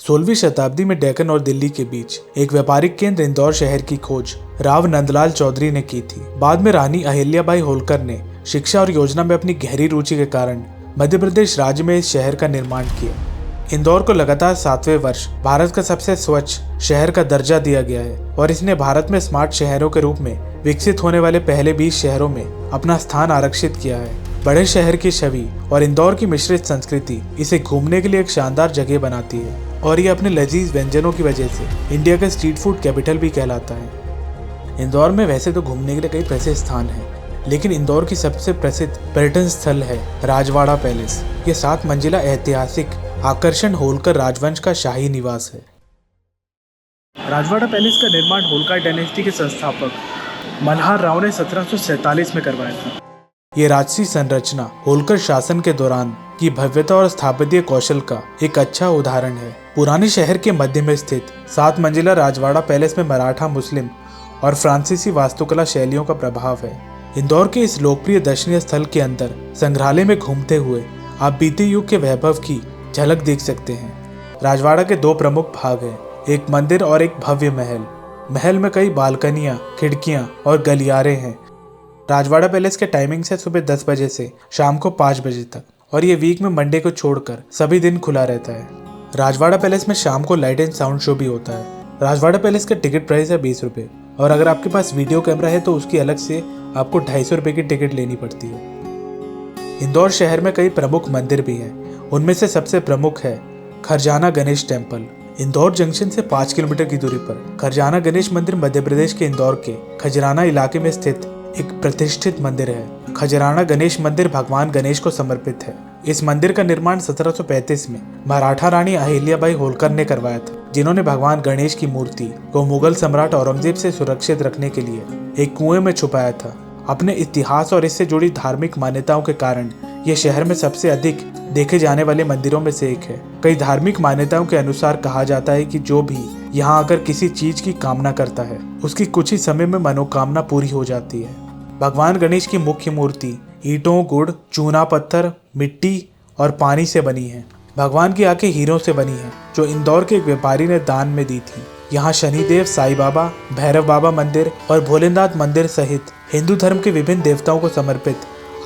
16वीं शताब्दी में डेक्कन और दिल्ली के बीच एक व्यापारिक केंद्र इंदौर शहर की खोज राव नंदलाल चौधरी ने की थी। बाद में रानी अहिल्याबाई होलकर ने शिक्षा और योजना में अपनी गहरी रुचि के कारण मध्य प्रदेश राज्य में इस शहर का निर्माण किया। इंदौर को लगातार 7वें वर्ष भारत का सबसे स्वच्छ शहर का दर्जा दिया गया है और इसने भारत में स्मार्ट शहरों के रूप में विकसित होने वाले पहले 20 शहरों में अपना स्थान आरक्षित किया है। बड़े शहर की छवि और इंदौर की मिश्रित संस्कृति इसे घूमने के लिए एक शानदार जगह बनाती है और ये अपने लजीज व्यंजनों की वजह से इंडिया का स्ट्रीट फूड कैपिटल भी कहलाता है। इंदौर में वैसे तो घूमने के लिए कई प्रसिद्ध स्थान हैं, लेकिन इंदौर की सबसे प्रसिद्ध पर्यटन स्थल है राजवाड़ा पैलेस। ये 7 मंजिला ऐतिहासिक आकर्षण होलकर राजवंश का शाही निवास है। राजवाड़ा पैलेस का निर्माण होलकर डायनेस्टी के संस्थापक मल्हार राव ने 1747 में करवाया था। ये राजसी संरचना होलकर शासन के दौरान की भव्यता और स्थापत्य कौशल का एक अच्छा उदाहरण है। पुराने शहर के मध्य में स्थित 7 मंजिला राजवाड़ा पैलेस में मराठा, मुस्लिम और फ्रांसीसी वास्तुकला शैलियों का प्रभाव है। इंदौर के इस लोकप्रिय दर्शनीय स्थल के अंदर संग्रहालय में घूमते हुए आप बीते युग के वैभव की झलक देख सकते हैं। राजवाड़ा के 2 प्रमुख भाग हैं, एक मंदिर और एक भव्य महल। महल में कई बालकनियां, खिड़कियां और गलियारे हैं। राजवाड़ा पैलेस के टाइमिंग है सुबह 10 बजे से शाम को 5 बजे तक और ये वीक में मंडे को छोड़कर सभी दिन खुला रहता है। राजवाड़ा पैलेस में शाम को लाइट एंड साउंड शो भी होता है। राजवाड़ा पैलेस का टिकट प्राइस है 20 रुपये और अगर आपके पास वीडियो कैमरा है तो उसकी अलग से आपको 250 रुपये की टिकट लेनी पड़ती है। इंदौर शहर में कई प्रमुख मंदिर भी हैं। उनमें से सबसे प्रमुख है खरजाना गणेश टेम्पल। इंदौर जंक्शन से 5 किलोमीटर की दूरी पर खरजाना गणेश मंदिर मध्य प्रदेश के इंदौर के खजराना इलाके में स्थित एक प्रतिष्ठित मंदिर है। खजराना गणेश मंदिर भगवान गणेश को समर्पित है। इस मंदिर का निर्माण 1735 में मराठा रानी अहिल्याबाई होलकर ने करवाया था, जिन्होंने भगवान गणेश की मूर्ति को मुगल सम्राट औरंगजेब से सुरक्षित रखने के लिए एक कुएं में छुपाया था। अपने इतिहास और इससे जुड़ी धार्मिक मान्यताओं के कारण यह शहर में सबसे अधिक देखे जाने वाले मंदिरों में से एक है। कई धार्मिक मान्यताओं के अनुसार कहा जाता है कि जो भी यहाँ आकर किसी चीज की कामना करता है उसकी कुछ ही समय में मनोकामना पूरी हो जाती है। भगवान गणेश की मुख्य मूर्ति ईंटों, गुड़, चूना पत्थर, मिट्टी और पानी से बनी है। भगवान की आंखें हीरों से बनी हैं, जो इंदौर के एक व्यापारी ने दान में दी थी। यहाँ शनिदेव, साईं बाबा, भैरव बाबा मंदिर और भोलेनाथ मंदिर सहित हिंदू धर्म के विभिन्न देवताओं को समर्पित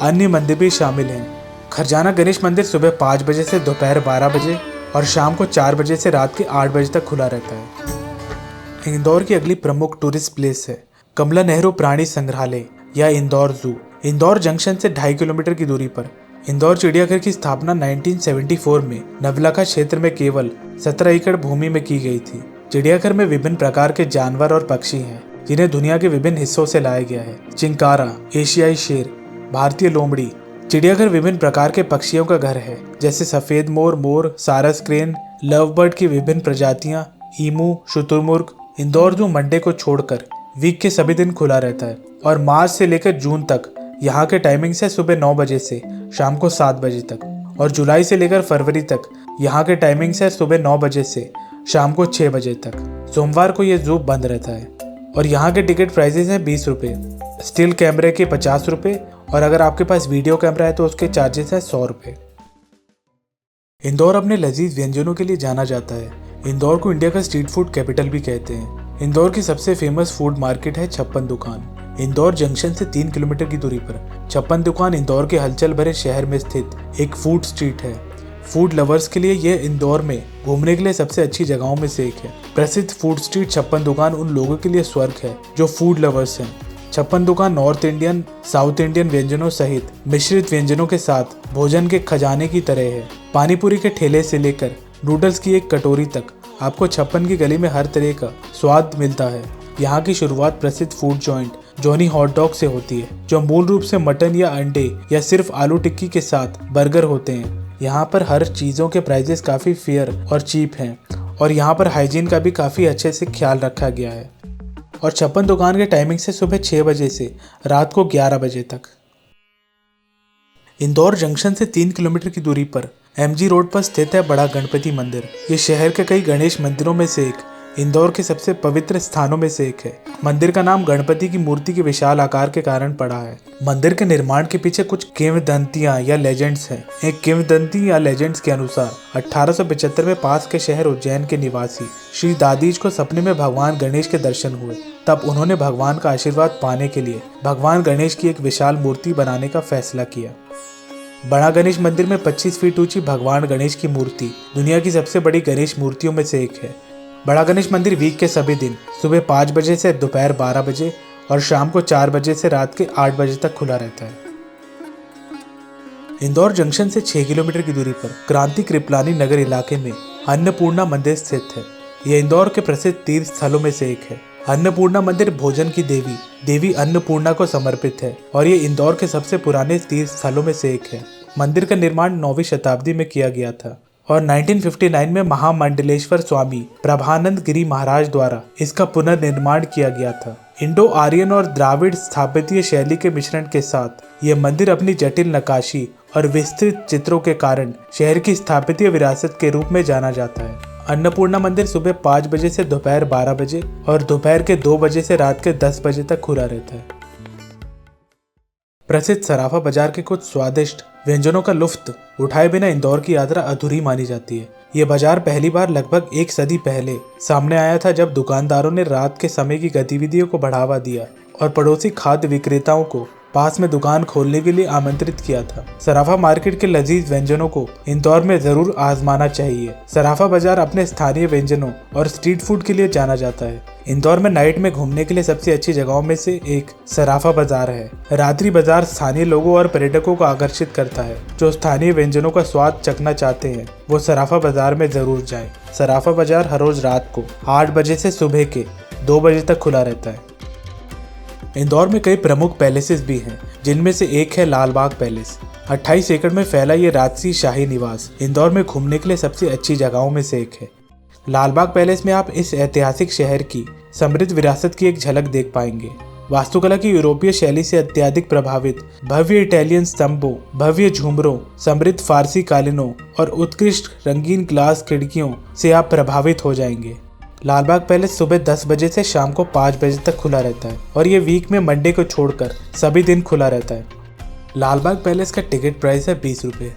अन्य मंदिर भी शामिल हैं। खरजाना गणेश मंदिर सुबह 5 बजे से दोपहर 12 बजे और शाम को 4 बजे से रात के 8 बजे तक खुला रहता है। इंदौर की अगली प्रमुख टूरिस्ट प्लेस है कमला नेहरू प्राणी संग्रहालय या इंदौर जू। इंदौर जंक्शन से 2.5 किलोमीटर की दूरी पर इंदौर चिड़ियाघर की स्थापना 1974 में नवलखा क्षेत्र में केवल 17 एकड़ भूमि में की गई थी। चिड़ियाघर में विभिन्न प्रकार के जानवर और पक्षी हैं, जिन्हें दुनिया के विभिन्न हिस्सों से लाया गया है। चिंकारा, एशियाई शेर, भारतीय लोमड़ी। चिड़ियाघर विभिन्न प्रकार के पक्षियों का घर है, जैसे सफेद मोर, मोर, सारस क्रेन, लव बर्ड की विभिन्न प्रजातियां, ईमू, शुतुरमुर्ग। इंदौर जू मंडे को छोड़कर वीक के सभी दिन खुला रहता है और मार्च से लेकर जून तक यहाँ के टाइमिंग्स है सुबह 9 बजे से शाम को 7 बजे तक और जुलाई से लेकर फरवरी तक यहाँ के टाइमिंग्स है सुबह 9 बजे से शाम को 6 बजे तक। सोमवार को ये जू बंद रहता है और यहाँ के टिकट प्राइसेस हैं 20 रुपये, स्टिल कैमरे के 50 रुपये और अगर आपके पास वीडियो कैमरा है तो उसके चार्जेस है 100 रुपये। इंदौर अपने लजीज व्यंजनों के लिए जाना जाता है। इंदौर को इंडिया का स्ट्रीट फूड कैपिटल भी कहते हैं। इंदौर की सबसे फेमस फूड मार्केट है छप्पन दुकान। इंदौर जंक्शन से 3 किलोमीटर की दूरी पर छप्पन दुकान इंदौर के हलचल भरे शहर में स्थित एक फूड स्ट्रीट है। फूड लवर्स के लिए यह इंदौर में घूमने के लिए सबसे अच्छी जगहों में से एक है। प्रसिद्ध फूड स्ट्रीट छप्पन दुकान उन लोगों के लिए स्वर्ग है जो फूड लवर्स हैं। छप्पन दुकान नॉर्थ इंडियन, साउथ इंडियन व्यंजनों सहित मिश्रित व्यंजनों के साथ भोजन के खजाने की तरह है। पानीपुरी के ठेले से लेकर नूडल्स की एक कटोरी तक आपको छप्पन की गली में हर तरह का स्वाद मिलता है। यहाँ की शुरुआत प्रसिद्ध food joint Johnny hot dog से होती है, जो मूल रूप से मटन या अंडे या सिर्फ आलू टिक्की के साथ बर्गर होते हैं। यहाँ पर हर चीज़ों के प्राइजेस काफ़ी फेयर और चीप हैं और यहाँ पर हाइजीन का भी काफ़ी अच्छे से ख्याल रखा गया है। और छप्पन दुकान के टाइमिंग से सुबह 6 बजे से रात को 11 बजे तक। इंदौर जंक्शन से 3 किलोमीटर की दूरी पर MG रोड पर स्थित है बड़ा गणपति मंदिर। ये शहर के कई गणेश मंदिरों में से एक इंदौर के सबसे पवित्र स्थानों में से एक है। मंदिर का नाम गणपति की मूर्ति के विशाल आकार के कारण पड़ा है। मंदिर के निर्माण के पीछे कुछ किंवदंतियां या लेजेंड्स हैं। एक किंवदंती या लेजेंड्स के अनुसार 1875 में पास के शहर उज्जैन के निवासी श्री दादीज को सपने में भगवान गणेश के दर्शन हुए। तब उन्होंने भगवान का आशीर्वाद पाने के लिए भगवान गणेश की एक विशाल मूर्ति बनाने का फैसला किया। बड़ा गणेश मंदिर में 25 फीट ऊंची भगवान गणेश की मूर्ति दुनिया की सबसे बड़ी गणेश मूर्तियों में से एक है। बड़ा गणेश मंदिर वीक के सभी दिन सुबह 5 बजे से दोपहर 12 बजे और शाम को 4 बजे से रात के 8 बजे तक खुला रहता है। इंदौर जंक्शन से 6 किलोमीटर की दूरी पर क्रांति कृपलानी नगर इलाके में अन्नपूर्णा मंदिर स्थित है। यह इंदौर के प्रसिद्ध तीर्थ स्थलों में से एक है। अन्नपूर्णा मंदिर भोजन की देवी अन्नपूर्णा को समर्पित है और ये इंदौर के सबसे पुराने तीर्थ स्थलों में से एक है। मंदिर का निर्माण 9वीं शताब्दी में किया गया था और 1959 में महामंडलेश्वर स्वामी प्रभानंद गिरी महाराज द्वारा इसका पुनर्निर्माण किया गया था। इंडो आर्यन और द्राविड़ स्थापत्य शैली के मिश्रण के साथ यह मंदिर अपनी जटिल नक्काशी और विस्तृत चित्रों के कारण शहर की स्थापत्य विरासत के रूप में जाना जाता है। अन्नपूर्णा मंदिर सुबह 5 बजे से दोपहर 12 बजे और दोपहर के 2 बजे से रात के 10 बजे तक खुला रहता है। प्रसिद्ध सराफा बाजार के कुछ स्वादिष्ट व्यंजनों का लुफ्त उठाए बिना इंदौर की यात्रा अधूरी मानी जाती है। ये बाजार पहली बार लगभग 1 सदी पहले सामने आया था, जब दुकानदारों ने रात के समय की गतिविधियों को बढ़ावा दिया और पड़ोसी खाद्य विक्रेताओं को पास में दुकान खोलने के लिए आमंत्रित किया था। सराफा मार्केट के लजीज व्यंजनों को इंदौर में जरूर आजमाना चाहिए। सराफा बाजार अपने स्थानीय व्यंजनों और स्ट्रीट फूड के लिए जाना जाता है। इंदौर में नाइट में घूमने के लिए सबसे अच्छी जगहों में से एक सराफा बाजार है। रात्रि बाजार स्थानीय लोगों और पर्यटकों को आकर्षित करता है। जो स्थानीय व्यंजनों का स्वाद चखना चाहते हैं वो सराफा बाजार में जरूर जाएं। सराफा बाजार हर रोज रात को 8 बजे से सुबह के 2 बजे तक खुला रहता है। इंदौर में कई प्रमुख पैलेसेस भी हैं, जिनमें से एक है लाल बाग पैलेस। 28 एकड़ में फैला ये राजसी शाही निवास इंदौर में घूमने के लिए सबसे अच्छी जगहों में से एक है। लाल बाग पैलेस में आप इस ऐतिहासिक शहर की समृद्ध विरासत की एक झलक देख पाएंगे। वास्तुकला की यूरोपीय शैली से अत्यधिक प्रभावित भव्य इटालियन स्तंभों, भव्य झूमरों, समृद्ध फारसी कालीनों और उत्कृष्ट रंगीन ग्लास खिड़कियों से आप प्रभावित हो जाएंगे। लालबाग पैलेस सुबह 10 बजे से शाम को 5 बजे तक खुला रहता है और ये वीक में मंडे को छोड़कर सभी दिन खुला रहता है। लालबाग पैलेस का टिकट प्राइस है 20 रुपये।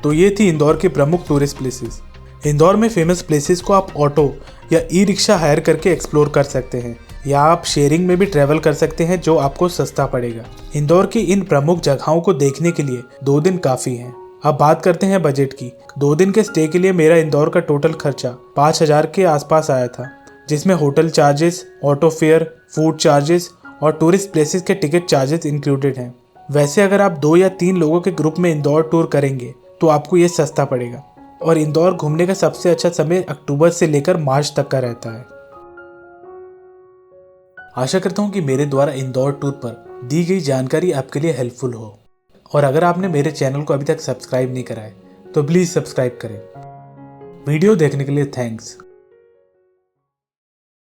तो ये थी इंदौर के प्रमुख टूरिस्ट प्लेसेस। इंदौर में फेमस प्लेसेस को आप ऑटो या ई रिक्शा हायर करके एक्सप्लोर कर सकते हैं या आप शेयरिंग में भी ट्रैवल कर सकते हैं, जो आपको सस्ता पड़ेगा। इंदौर की इन प्रमुख जगहों को देखने के लिए 2 दिन काफ़ी हैं। अब बात करते हैं बजट की। 2 दिन के स्टे के लिए मेरा इंदौर का टोटल खर्चा 5000 के आसपास आया था, जिसमें hotel charges, auto fair, food charges और टूरिस्ट प्लेसेस के टिकट चार्जेस इंक्लूडेड हैं। वैसे अगर आप 2 या 3 लोगों के ग्रुप में इंदौर टूर करेंगे तो आपको ये सस्ता पड़ेगा और इंदौर घूमने का सबसे अच्छा समय अक्टूबर से लेकर मार्च तक का रहता है। आशा करता हूँ कि मेरे द्वारा इंदौर टूर पर दी गई जानकारी आपके लिए हेल्पफुल हो, और अगर आपने मेरे चैनल को अभी तक सब्सक्राइब नहीं करा है तो प्लीज़ सब्सक्राइब करें। वीडियो देखने के लिए थैंक्स।